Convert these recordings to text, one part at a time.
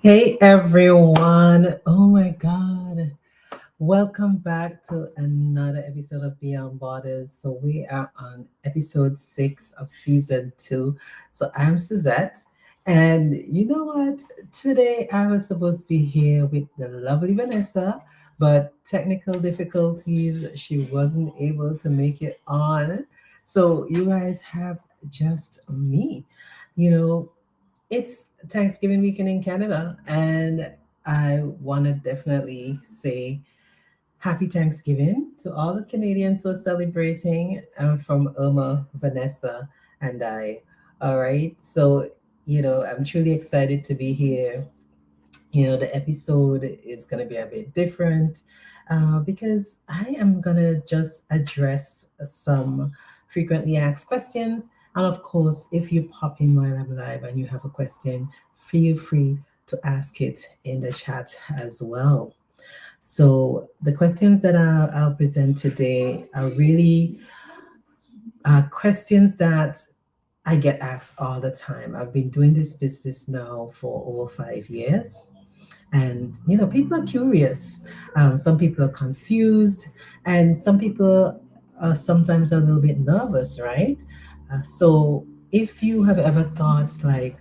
Hey everyone. Oh my God. Welcome back to another episode of Beyond Borders. So we are on episode 6 of season 2. So I'm Suzette. And you know what? Today I was supposed to be here with the lovely Vanessa, but technical difficulties, she wasn't able to make it on. So you guys have just me. You know, it's Thanksgiving weekend in Canada, and I want to definitely say happy Thanksgiving to all the Canadians who are celebrating. I'm from Irma, Vanessa, and I. All right. So, I'm truly excited to be here. The episode is going to be a bit different because I am going to just address some frequently asked questions. And of course, if you pop in while I'm live and you have a question, feel free to ask it in the chat as well. So, the questions that I'll present today are really questions that I get asked all the time. I've been doing this business now for over 5 years. And, people are curious. Some people are confused, and some people are sometimes a little bit nervous, right? So, if you have ever thought, like,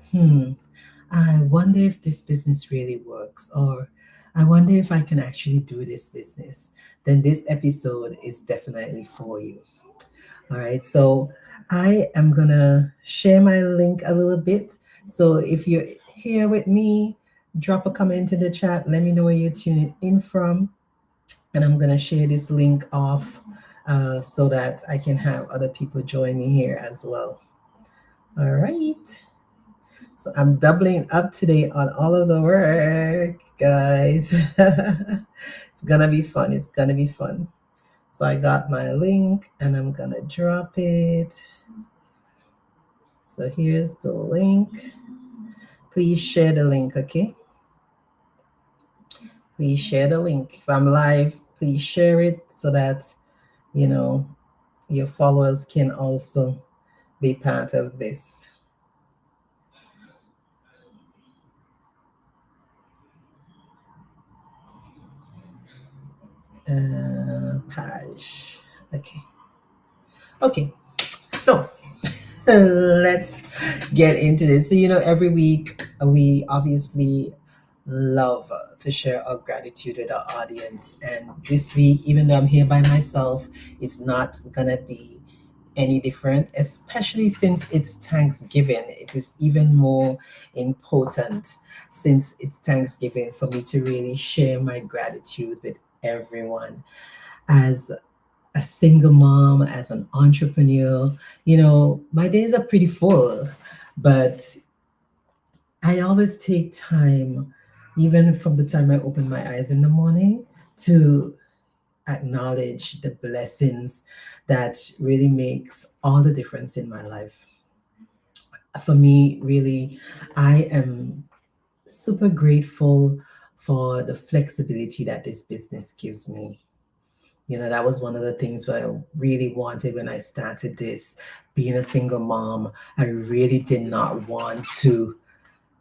I wonder if this business really works, or I wonder if I can actually do this business, then this episode is definitely for you. All right, so I am gonna share my link a little bit. So if you're here with me, drop a comment in the chat. Let me know where you're tuning in from, and I'm gonna share this link off so that I can have other people join me here as well. All right. So I'm doubling up today on all of the work, guys. It's gonna be fun. It's gonna be fun. So I got my link and I'm gonna drop it. So here's the link. Please share the link, okay? Please share the link. If I'm live, please share it so that, you know, your followers can also be part of this. Page. Okay. Okay. So let's get into this. So, every week we obviously love to share our gratitude with our audience. And this week, even though I'm here by myself, it's not going to be any different, especially since it's Thanksgiving. It is even more important since it's Thanksgiving for me to really share my gratitude with everyone. As a single mom, as an entrepreneur, my days are pretty full, but I always take time, even from the time I open my eyes in the morning, to acknowledge the blessings that really makes all the difference in my life. For me, really, I am super grateful for the flexibility that this business gives me. That was one of the things that I really wanted when I started this. Being a single mom, I really did not want to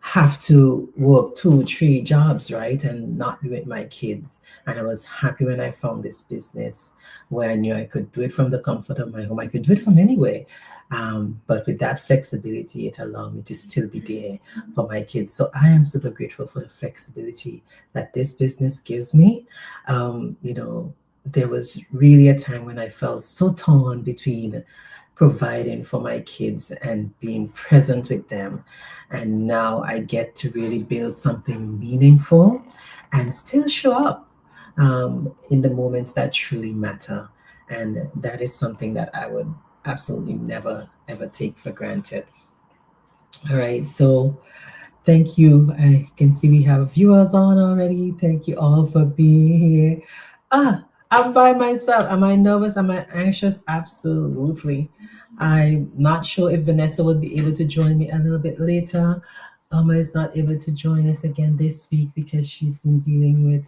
have to work two, three jobs, right? And not be with my kids. And I was happy when I found this business where I knew I could do it from the comfort of my home. I could do it from anywhere. But with that flexibility, it allowed me to still be there for my kids. So I am super grateful for the flexibility that this business gives me. There was really a time when I felt so torn between providing for my kids and being present with them. And now I get to really build something meaningful and still show up in the moments that truly matter. And that is something that I would absolutely never, ever take for granted. All right. So thank you. I can see we have viewers on already. Thank you all for being here. I'm by myself. Am I nervous? Am I anxious? Absolutely. I'm not sure if Vanessa would be able to join me a little bit later. Alma is not able to join us again this week because she's been dealing with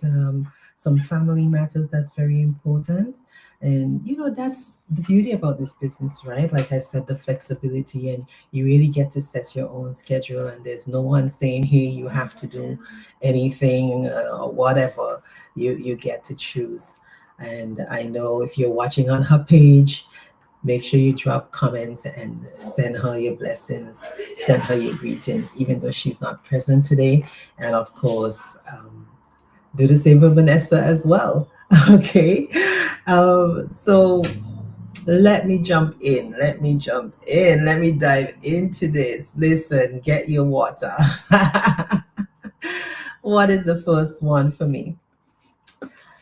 some family matters that's very important. And, that's the beauty about this business, right? Like I said, the flexibility, and you really get to set your own schedule, and there's no one saying, hey, you have to do anything or whatever. You get to choose. And I know if you're watching on her page, make sure you drop comments and send her your blessings, send her your greetings, even though she's not present today. And of course, do the same for Vanessa as well. Okay. So let me jump in. Let me jump in. Let me dive into this. Listen, get your water. What is the first one for me?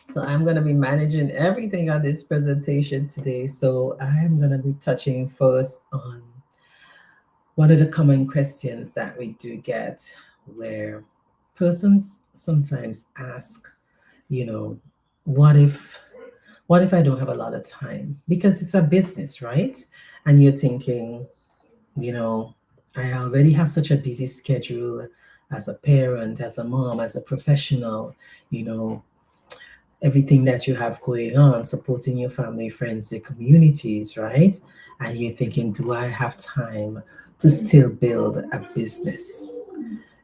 So I'm going to be managing everything on this presentation today. So I'm going to be touching first on one of the common questions that we do get, where persons sometimes ask, you know, what if I don't have a lot of time? Because it's a business, right? And you're thinking, you know, I already have such a busy schedule as a parent, as a mom, as a professional, you know, everything that you have going on, supporting your family, friends, your communities, right? And you're thinking, do I have time to still build a business?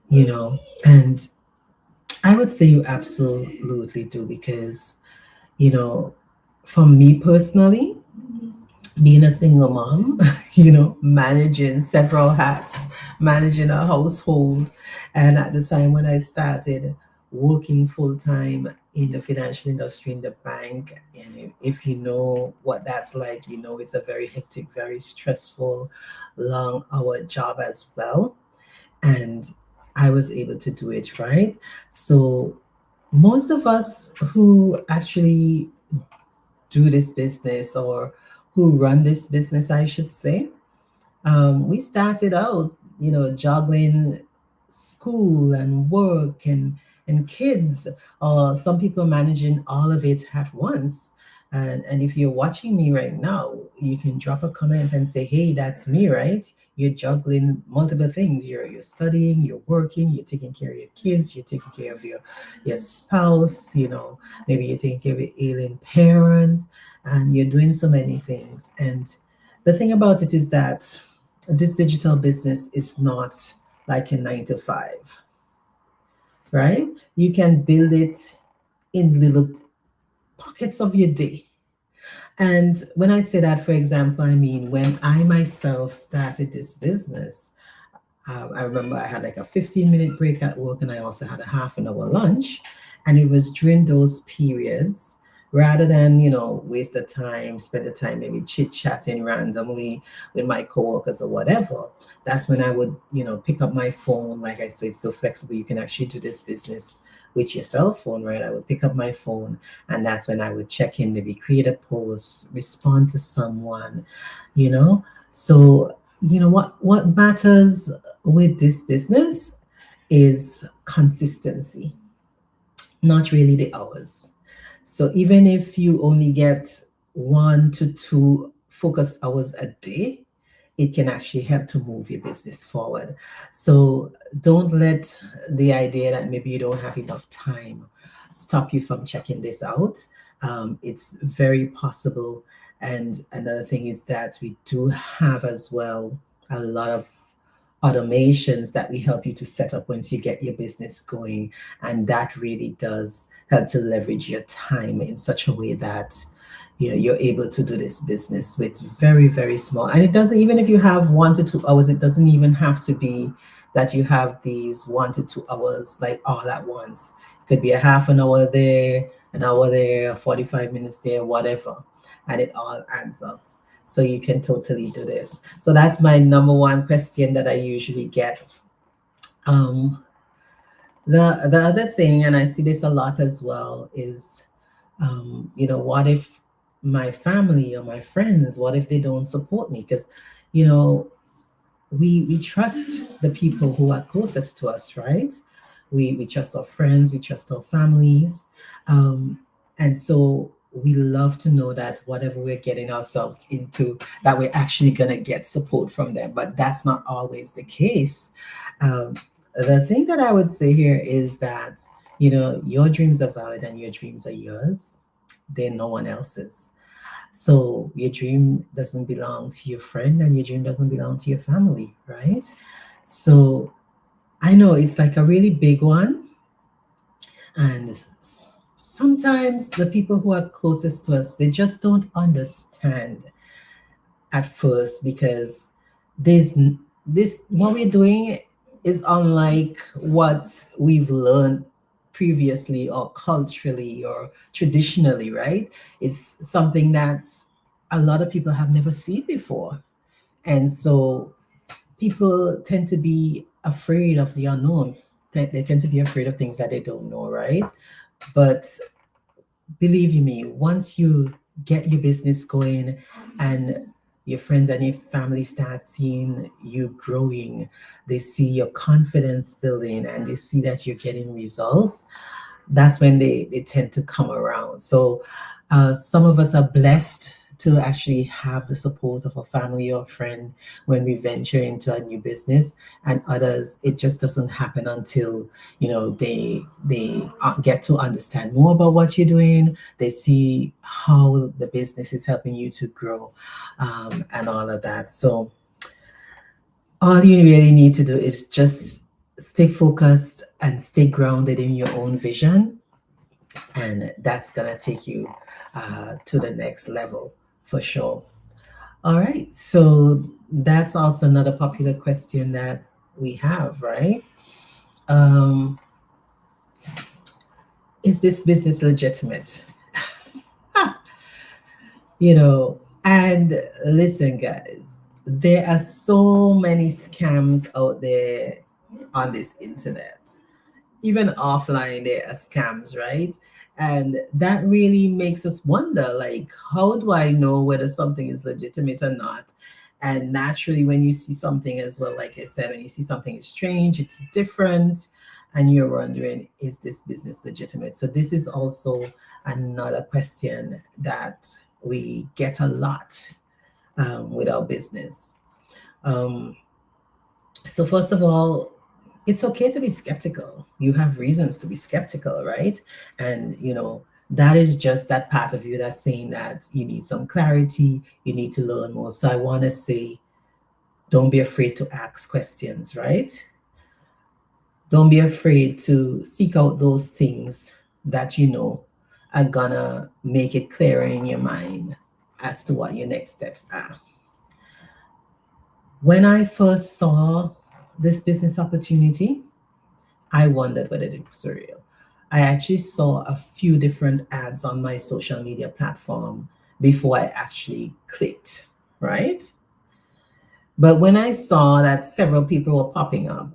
And I would say you absolutely do, because, you know, for me personally, being a single mom, managing several hats, managing a household. And at the time when I started working full time in the financial industry, in the bank, and if you know what that's like, it's a very hectic, very stressful, long hour job as well. And I was able to do it, right? So most of us who actually do this business, or who run this business, I should say, we started out, juggling school and work and kids. Some people managing all of it at once. And if you're watching me right now, you can drop a comment and say, "Hey, that's me, right?" You're juggling multiple things. You're studying, you're working, you're taking care of your kids, you're taking care of your spouse. Maybe you're taking care of your ailing parent, and you're doing so many things. And the thing about it is that this digital business is not like a 9 to 5, right? You can build it in little pockets of your day. And when I say that, for example, I mean, when I myself started this business, I remember I had like a 15-minute break at work, and I also had a half an hour lunch. And it was during those periods, rather than, waste the time, spend the time maybe chit chatting randomly with my coworkers or whatever. That's when I would, pick up my phone. Like I say, it's so flexible. You can actually do this business with your cell phone, right? I would pick up my phone, and that's when I would check in, maybe create a post, respond to someone, you know. So, what matters with this business is consistency, not really the hours. So even if you only get 1 to 2 focus hours a day, it can actually help to move your business forward. So don't let the idea that maybe you don't have enough time stop you from checking this out. It's very possible. And another thing is that we do have as well a lot of automations that we help you to set up once you get your business going. And that really does help to leverage your time in such a way that you're able to do this business with very, very small. And it doesn't, even if you have 1 to 2 hours, it doesn't even have to be that you have these 1 to 2 hours like all at once. It could be a half an hour there, an hour there, 45 minutes there, whatever. And it all adds up. So you can totally do this. So that's my number one question that I usually get. Um, the other thing, and I see this a lot as well, is what if my family or my friends, what if they don't support me? Because you know we trust the people who are closest to us, right? We trust our friends, we trust our families, um, and so we love to know that whatever we're getting ourselves into, that we're actually going to get support from them. But that's not always the case. um, The thing that I would say here is that, your dreams are valid and your dreams are yours. They're no one else's. So your dream doesn't belong to your friend and your dream doesn't belong to your family, right? So I know it's like a really big one. And sometimes the people who are closest to us, they just don't understand at first because there's this what we're doing is unlike what we've learned previously or culturally or traditionally, right? It's something that a lot of people have never seen before. And so people tend to be afraid of the unknown. They tend to be afraid of things that they don't know, right? But believe you me, once you get your business going and your friends and your family start seeing you growing, they see your confidence building and they see that you're getting results, that's when they tend to come around. So some of us are blessed to actually have the support of a family or friend when we venture into a new business, and others it just doesn't happen until they get to understand more about what you're doing. They see how the business is helping you to grow, and all of that. So all you really need to do is just stay focused and stay grounded in your own vision, and that's gonna take you to the next level for sure. All right, so that's also another popular question that we have, right? Um, is this business legitimate? And listen, guys, there are so many scams out there on this internet. Even offline there are scams, right? And that really makes us wonder, like, how do I know whether something is legitimate or not? And naturally, when you see something as well, like I said, when you see something is strange, it's different, and you're wondering, is this business legitimate? So this is also another question that we get a lot, with our business. um, so first of all, it's okay to be skeptical. You have reasons to be skeptical, right? And that is just that part of you that's saying that you need some clarity, you need to learn more. So I want to say, don't be afraid to ask questions, right? Don't be afraid to seek out those things that are gonna make it clearer in your mind as to what your next steps are. When I first saw this business opportunity, I wondered whether it was real. I actually saw a few different ads on my social media platform before I actually clicked, right? But when I saw that several people were popping up,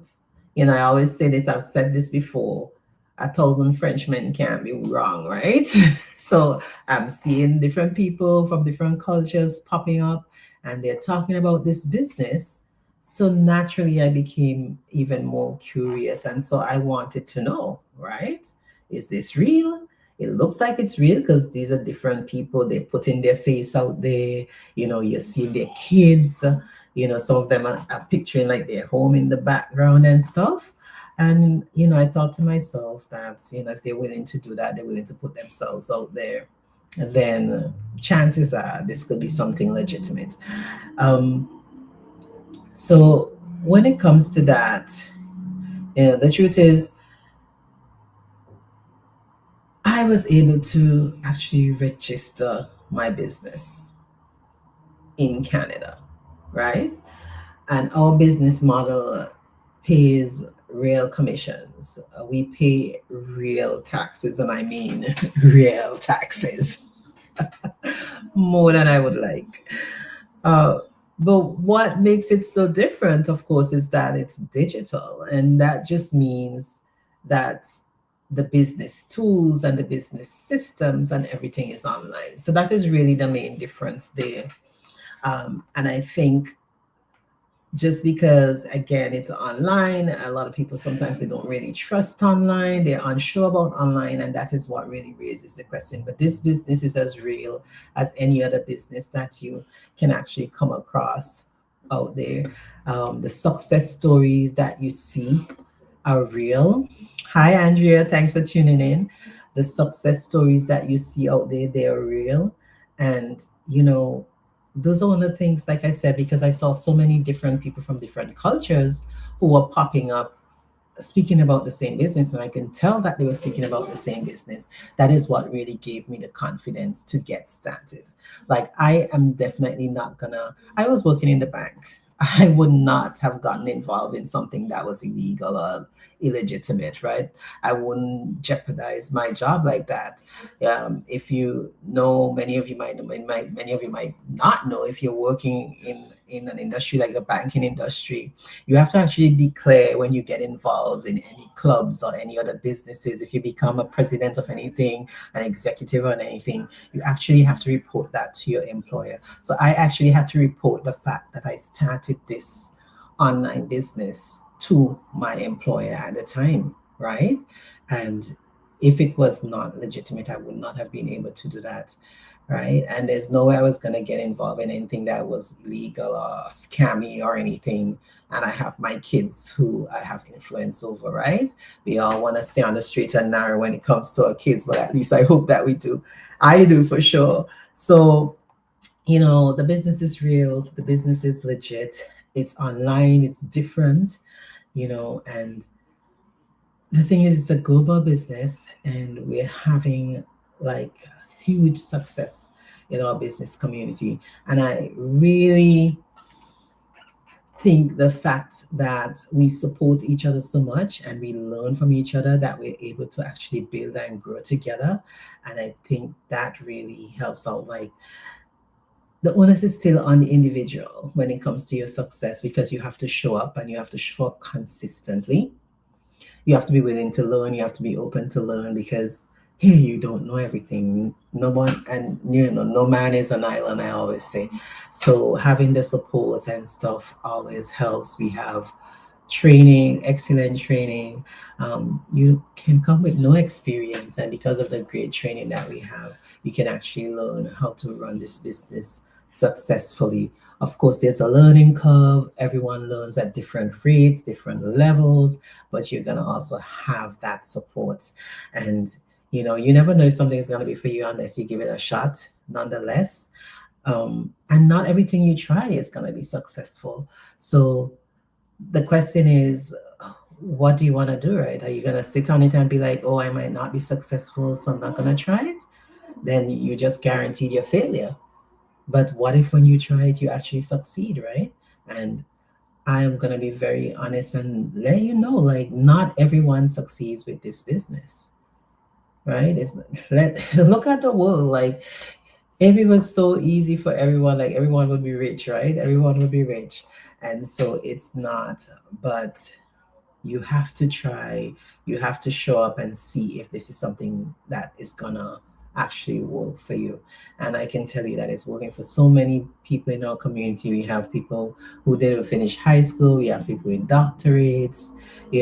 I always say this, I've said this before, a thousand Frenchmen can't be wrong, right? So I'm seeing different people from different cultures popping up and they're talking about this business. So naturally, I became even more curious. And so I wanted to know, right? Is this real? It looks like it's real because these are different people. They're putting their face out there. You're seeing their kids. Some of them are picturing like their home in the background and stuff. And I thought to myself that if they're willing to do that, they're willing to put themselves out there, then chances are this could be something legitimate. um, so when it comes to that, the truth is I was able to actually register my business in Canada, right? And our business model pays real commissions. We pay real taxes, and I mean real taxes, more than I would like. Uh, but what makes it so different, of course, is that it's digital, and that just means that the business tools and the business systems and everything is online. So that is really the main difference there. And I think just because again it's online, a lot of people sometimes they don't really trust online, they're unsure about online, and that is what really raises the question. But this business is as real as any other business that you can actually come across out there. The success stories that you see are real. Hi, Andrea. Thanks for tuning in. The success stories that you see out there, they are real. And, those are one of the things, like I said, because I saw so many different people from different cultures who were popping up speaking about the same business, and I can tell that they were speaking about the same business. That is what really gave me the confidence to get started. Like, I am definitely not gonna, I was working in the bank. I would not have gotten involved in something that was illegal or illegitimate, right? I wouldn't jeopardize my job like that. If you know, many of you might know, many of you might not know, if you're working in an industry like the banking industry, you have to actually declare when you get involved in any clubs or any other businesses. If you become a president of anything, an executive on anything, you actually have to report that to your employer. So I actually had to report the fact that I started this online business to my employer at the time, right? And if it was not legitimate, I would not have been able to do that, right? And there's no way I was going to get involved in anything that was illegal or scammy or anything. And I have my kids who I have influence over, right? We all want to stay on the straight and narrow when it comes to our kids, but at least I hope that we do. I do for sure. So, the business is real, the business is legit, it's online, it's different, and the thing is, it's a global business, and we're having like huge success in our business community. And I really think the fact that we support each other so much and we learn from each other, that we're able to actually build and grow together. And I think that really helps out. Like, the onus is still on the individual when it comes to your success, because you have to show up, and you have to show up consistently. You have to be willing to learn, you have to be open to learn, because here you don't know everything. No one, and no man is an island, I always say. So having the support and stuff always helps. We have training, excellent training. You can come with no experience, and because of the great training that we have, you can actually learn how to run this business successfully. Of course, there's a learning curve. Everyone learns at different rates, different levels, but you're going to also have that support. And, you never know if something is going to be for you unless you give it a shot, nonetheless. And not everything you try is going to be successful. So the question is, what do you want to do, right? Are you going to sit on it and be like, oh, I might not be successful, so I'm not going to try it? Then you just guaranteed your failure. But what if when you try it, you actually succeed, right? And I am going to be very honest and let you know, like, not everyone succeeds with this business, right? Look at the world. Like, if it was so easy for everyone, like, everyone would be rich, right? Everyone would be rich. And so it's not. But you have to try, you have to show up and see if this is something that is gonna actually work for you. And I can tell you that it's working for so many people in our community. We have people who didn't finish high school, we have people with doctorates, we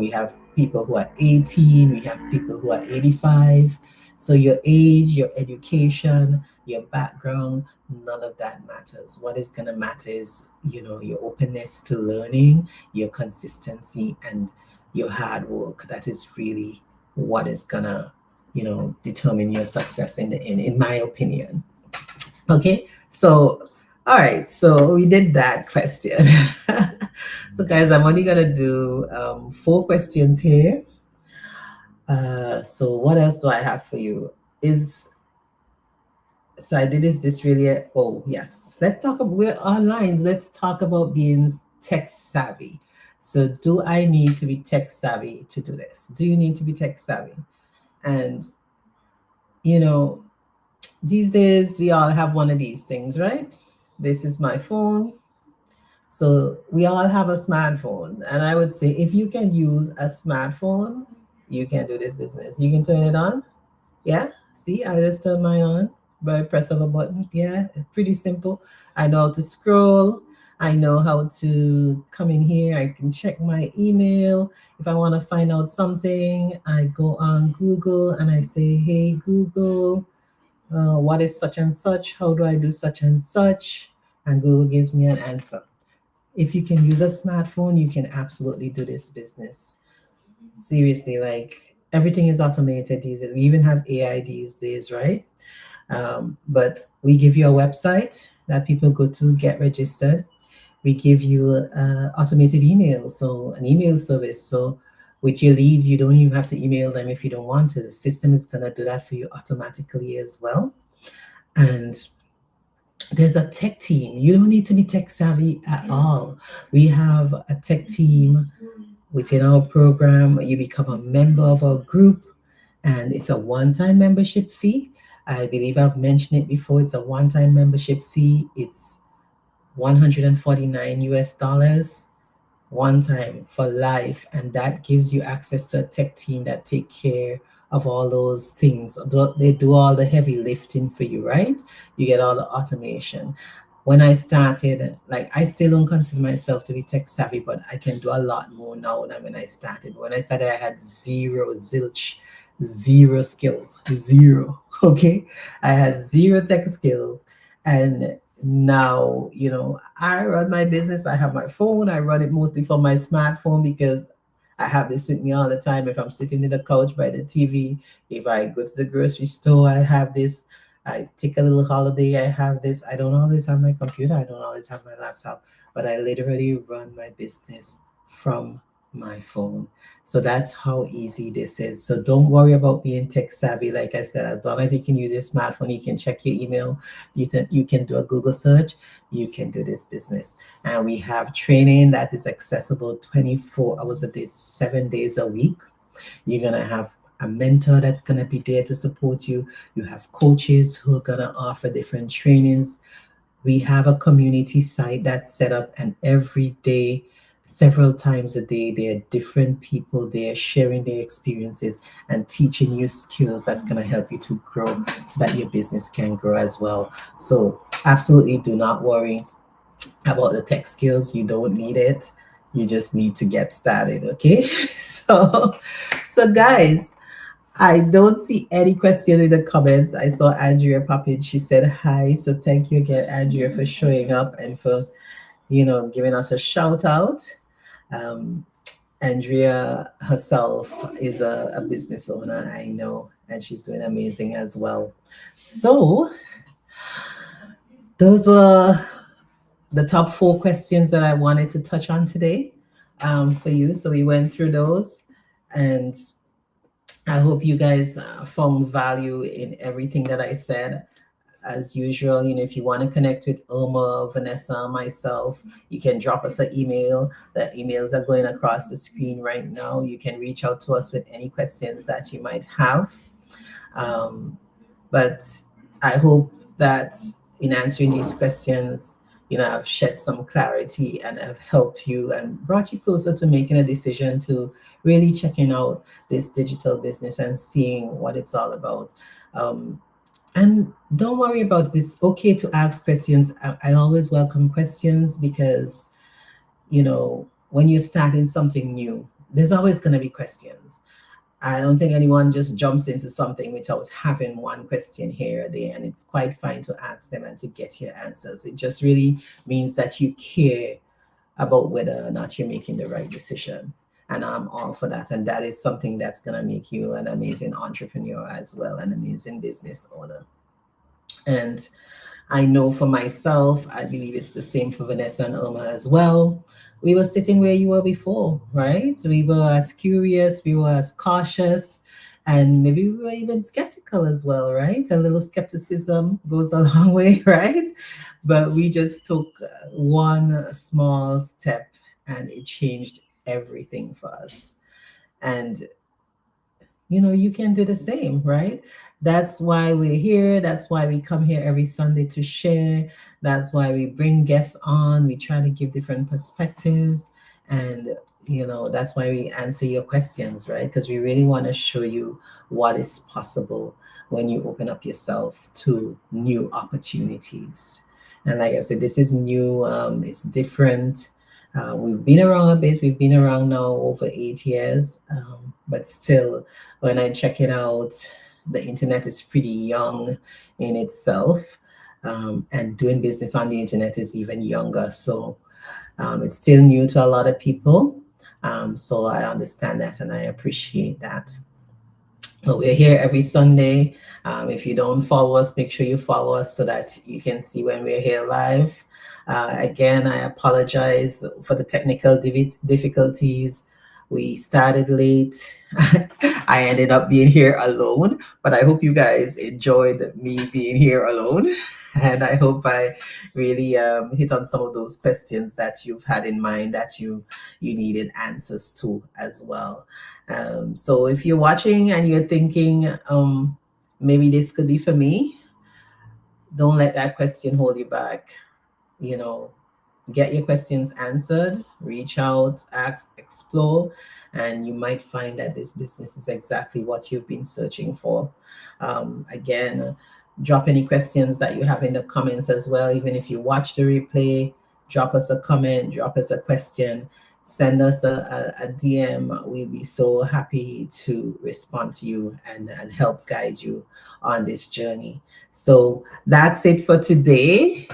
have people who are 18, we have people who are 85. So your age, your education, your background, none of that matters. What is going to matter is, your openness to learning, your consistency, and your hard work. That is really what is gonna, determine your success in the end, in my opinion. Okay, so all right, so we did that question. So guys, I'm only gonna do 4 questions here. So what else do I have for you? Is So I did, is this really oh yes. Let's talk about, we're online. Let's talk about being tech savvy. So do I need to be tech savvy to do this? Do you need to be tech savvy? And you know, these days we all have one of these things, right? This is my phone. So we all have a smartphone. And I would say, if you can use a smartphone, you can do this business. You can turn it on. Yeah, see, I just turned mine on by press of a button. Yeah, it's pretty simple. I know how to scroll. I know how to come in here. I can check my email. If I want to find out something, I go on Google and I say, hey, Google, what is such and such? How do I do such and such? And Google gives me an answer. If you can use a smartphone, you can absolutely do this business. Seriously, like everything is automated these days. We even have AI these days, right? But we give you a website that people go to get registered. We give you automated email, so an email service. So with your leads, you don't even have to email them if you don't want to. The system is gonna do that for you automatically as well. And there's a tech team. You don't need to be tech savvy at all. We have a tech team within our program. You become a member of our group, and it's a one-time membership fee. I believe I've mentioned it before. It's a one-time membership fee. It's 149 US dollars one time for life, and that gives you access to a tech team that take care of all those things. They do all the heavy lifting for you, right? You get all the automation. When I started, like, I still don't consider myself to be tech savvy, but I can do a lot more now than when I started. When I started, I had zero, zilch, zero skills, zero. Okay, I had zero tech skills, and now, I run my business. I have my phone. I run it mostly from my smartphone because I have this with me all the time. If I'm sitting in the couch by the TV, if I go to the grocery store, I have this. I take a little holiday, I have this. I don't always have my computer. I don't always have my laptop, but I literally run my business from my phone. So that's how easy this is. So don't worry about being tech savvy. Like I said, as long as you can use your smartphone, you can check your email, you can do a Google search, you can do this business. And we have training that is accessible 24 hours a day, 7 days a week. You're going to have a mentor that's going to be there to support you. You have coaches who are going to offer different trainings. We have a community site that's set up, and every day, several times a day, there are different people there sharing their experiences and teaching you skills that's going to help you to grow so that your business can grow as well. So absolutely do not worry about the tech skills. You don't need it. You just need to get started. Okay. So guys, I don't see any question in the comments. I saw Andrea pop in. She said hi. So thank you again, Andrea, for showing up and for, giving us a shout out. Um, Andrea herself is a business owner, I know, and she's doing amazing as well. So those were the top four questions that I wanted to touch on today, for you. So we went through those, and I hope you guys found value in everything that I said. As usual, if you want to connect with Irma, Vanessa, myself, you can drop us an email. The emails are going across the screen right now. You can reach out to us with any questions that you might have. Um, but I hope that in answering these questions, I've shed some clarity and have helped you and brought you closer to making a decision to really checking out this digital business and seeing what it's all about. And don't worry about it. It's okay to ask questions. I always welcome questions because, when you're starting something new, there's always going to be questions. I don't think anyone just jumps into something without having one question here or there, and it's quite fine to ask them and to get your answers. It just really means that you care about whether or not you're making the right decision. And I'm all for that. And that is something that's going to make you an amazing entrepreneur as well, an amazing business owner. And I know for myself, I believe it's the same for Vanessa and Irma as well. We were sitting where you were before, right? We were as curious, we were as cautious, and maybe we were even skeptical as well, right? A little skepticism goes a long way, right? But we just took one small step and it changed everything for us. And you can do the same, right? That's why we're here. That's why we come here every Sunday to share. That's why we bring guests on. We try to give different perspectives. And, that's why we answer your questions, right? Because we really want to show you what is possible when you open up yourself to new opportunities. And like I said, this is new, it's different. We've been around a bit. We've been around now over 8 years, but still, when I check it out, the internet is pretty young in itself, and doing business on the internet is even younger. So it's still new to a lot of people, So I understand that and I appreciate that. But we're here every Sunday. If you don't follow us, make sure you follow us so that you can see when we're here live. Again, I apologize for the technical difficulties. We started late. I ended up being here alone, but I hope you guys enjoyed me being here alone. And I hope I really hit on some of those questions that you've had in mind that you needed answers to as well. So if you're watching and you're thinking, maybe this could be for me, don't let that question hold you back. You know, get your questions answered, reach out, ask, explore, and you might find that this business is exactly what you've been searching for. Again, drop any questions that you have in the comments as well. Even if you watch the replay, drop us a comment, drop us a question, send us a DM. We'll be so happy to respond to you and help guide you on this journey. So that's it for today.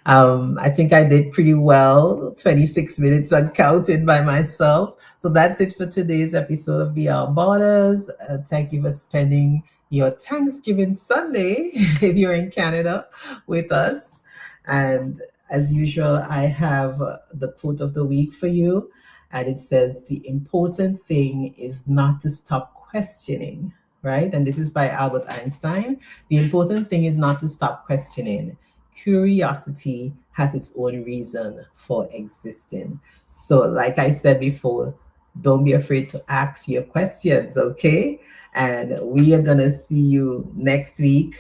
I think I did pretty well. 26 minutes uncounted by myself. So that's it for today's episode of Beyond Borders. Thank you for spending your Thanksgiving Sunday, if you're in Canada, with us. And as usual, I have the quote of the week for you. And it says, the important thing is not to stop questioning, right? And this is by Albert Einstein. The important thing is not to stop questioning. Curiosity has its own reason for existing. So, like I said before, don't be afraid to ask your questions, okay? And we are going to see you next week,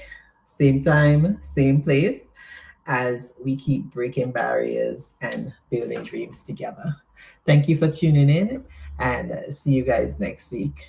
same time, same place, as we keep breaking barriers and building dreams together. Thank you for tuning in and see you guys next week.